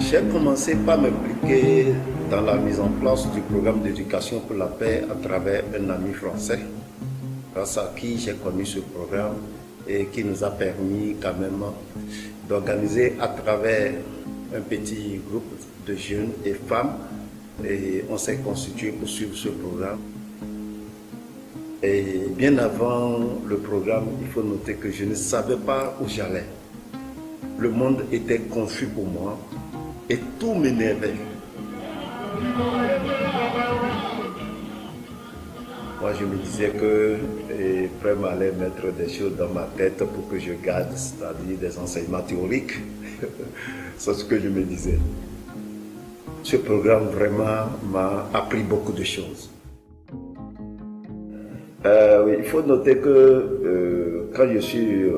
J'ai commencé par m'impliquer dans la mise en place du programme d'éducation pour la paix à travers un ami français, grâce à qui j'ai connu ce programme et qui nous a permis quand même d'organiser à travers un petit groupe de jeunes et femmes. Et on s'est constitué pour suivre ce programme. Et bien avant le programme, il faut noter que je ne savais pas où j'allais. Le monde était confus pour moi et tout m'énervait. Moi, je me disais que Prem allait mettre des choses dans ma tête pour que je garde, c'est-à-dire des enseignements théoriques. C'est ce que je me disais. Ce programme vraiment m'a appris beaucoup de choses. Oui, il faut noter que quand je suis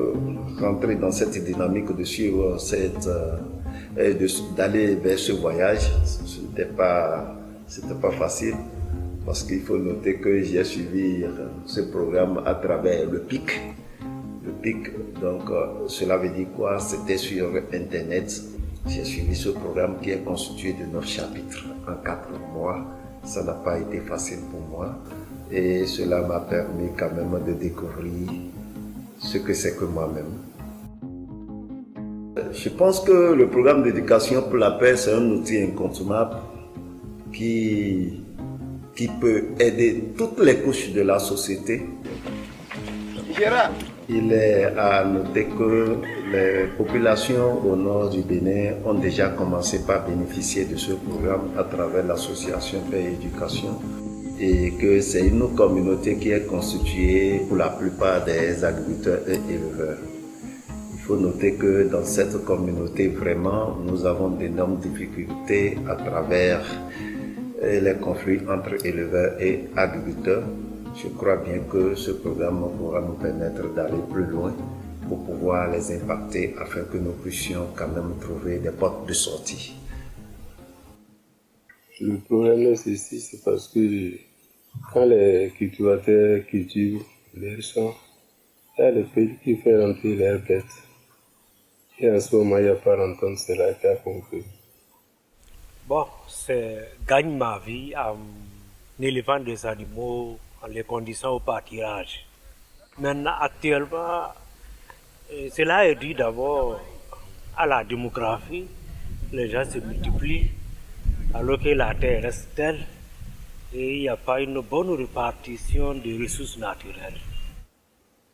rentré dans cette dynamique de suivre d'aller vers ce voyage, ce n'était pas facile, parce qu'il faut noter que j'ai suivi ce programme à travers le PIC. Le PIC, donc cela veut dire quoi? C'était sur Internet. J'ai suivi ce programme qui est constitué de 9 chapitres en 4 mois. Ça n'a pas été facile pour moi. Et cela m'a permis quand même de découvrir ce que c'est que moi-même. Je pense que le programme d'éducation pour la paix, c'est un outil incontournable qui peut aider toutes les couches de la société. Il est à noter que les populations au nord du Bénin ont déjà commencé par bénéficier de ce programme à travers l'association Paix et Éducation, et que c'est une communauté qui est constituée pour la plupart des agriculteurs et éleveurs. Il faut noter que dans cette communauté, vraiment, nous avons d'énormes difficultés à travers les conflits entre éleveurs et agriculteurs. Je crois bien que ce programme pourra nous permettre d'aller plus loin pour pouvoir les impacter afin que nous puissions quand même trouver des portes de sortie. Le problème est ceci, c'est parce que quand les cultivateurs cultivent leurs champs, il y a le pays qui fait rentrer leurs bêtes. Et en ce moment, il n'y a pas d'entendre cela qui a compris. Bon, c'est gagne ma vie en élevant des animaux en les conditions au pâturage. Maintenant, actuellement, cela est dû d'abord à la démographie. Les gens se multiplient alors que la terre reste telle et il n'y a pas une bonne répartition des ressources naturelles.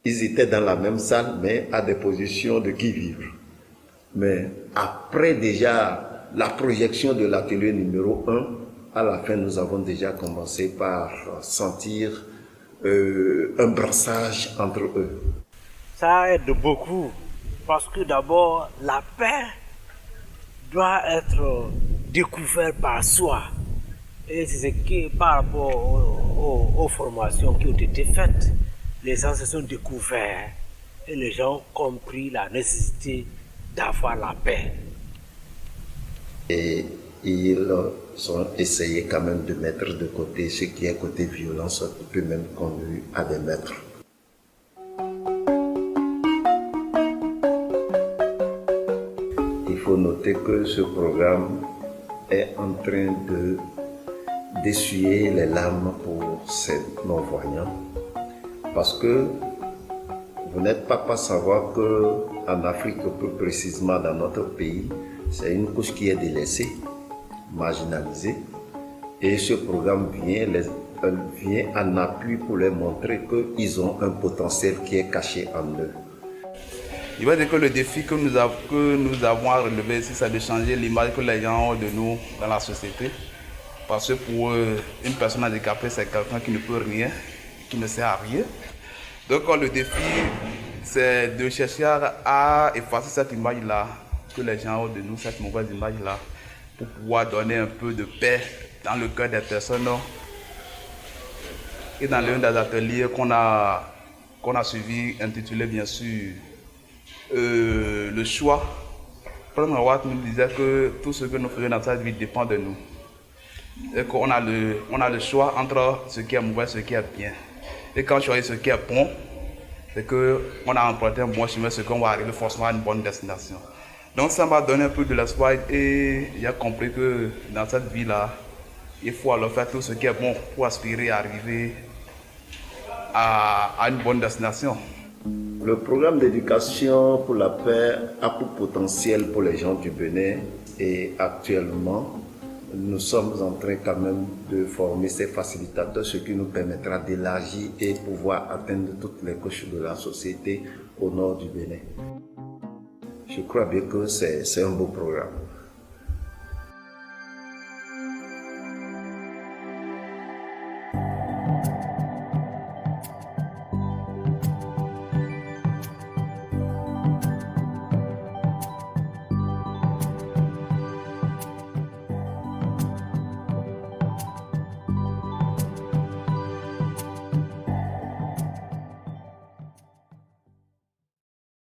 Ils étaient dans la même salle, mais à des positions de qui-vive. Mais après déjà la projection de l'atelier numéro 1, à la fin, nous avons déjà commencé par sentir un brassage entre eux. Ça aide beaucoup parce que d'abord, la paix doit être découverte par soi. Et c'est ce qui, par rapport aux formations qui ont été faites, les gens se sont découverts et les gens ont compris la nécessité d'avoir la paix. Et ils ont essayé quand même de mettre de côté ce qui est côté violence, qui peut même conduire à des meurtres. Il faut noter que ce programme est en train d'essuyer les larmes pour ces non-voyants, parce que vous n'êtes pas savoir qu'en Afrique, plus précisément dans notre pays, c'est une couche qui est délaissée, marginalisée, et ce programme vient en appui pour leur montrer qu'ils ont un potentiel qui est caché en eux. Je veux dire que le défi que nous avons à relever, c'est de changer l'image que les gens ont de nous dans la société. Parce que pour eux, une personne handicapée, c'est quelqu'un qui ne peut rien, qui ne sert à rien. Donc le défi, c'est de chercher à effacer cette image-là, que les gens ont de nous, cette mauvaise image-là, pour pouvoir donner un peu de paix dans le cœur des personnes. Et dans l'un des ateliers qu'on a suivi, intitulé bien sûr le choix, Prem Rawat nous disait que tout ce que nous faisons dans cette vie dépend de nous. Et qu'on a le choix entre ce qui est mauvais et ce qui est bien. Et quand on choisit ce qui est bon, c'est qu'on a emprunté un bon chemin, c'est qu'on va arriver forcément à une bonne destination. Donc ça m'a donné un peu de l'espoir et j'ai compris que dans cette vie-là, il faut alors faire tout ce qui est bon pour aspirer à arriver à une bonne destination. Le programme d'éducation pour la paix a pour potentiel pour les gens du Bénin et actuellement, nous sommes en train quand même de former ces facilitateurs, ce qui nous permettra d'élargir et pouvoir atteindre toutes les couches de la société au nord du Bénin. Je crois bien que c'est un beau programme.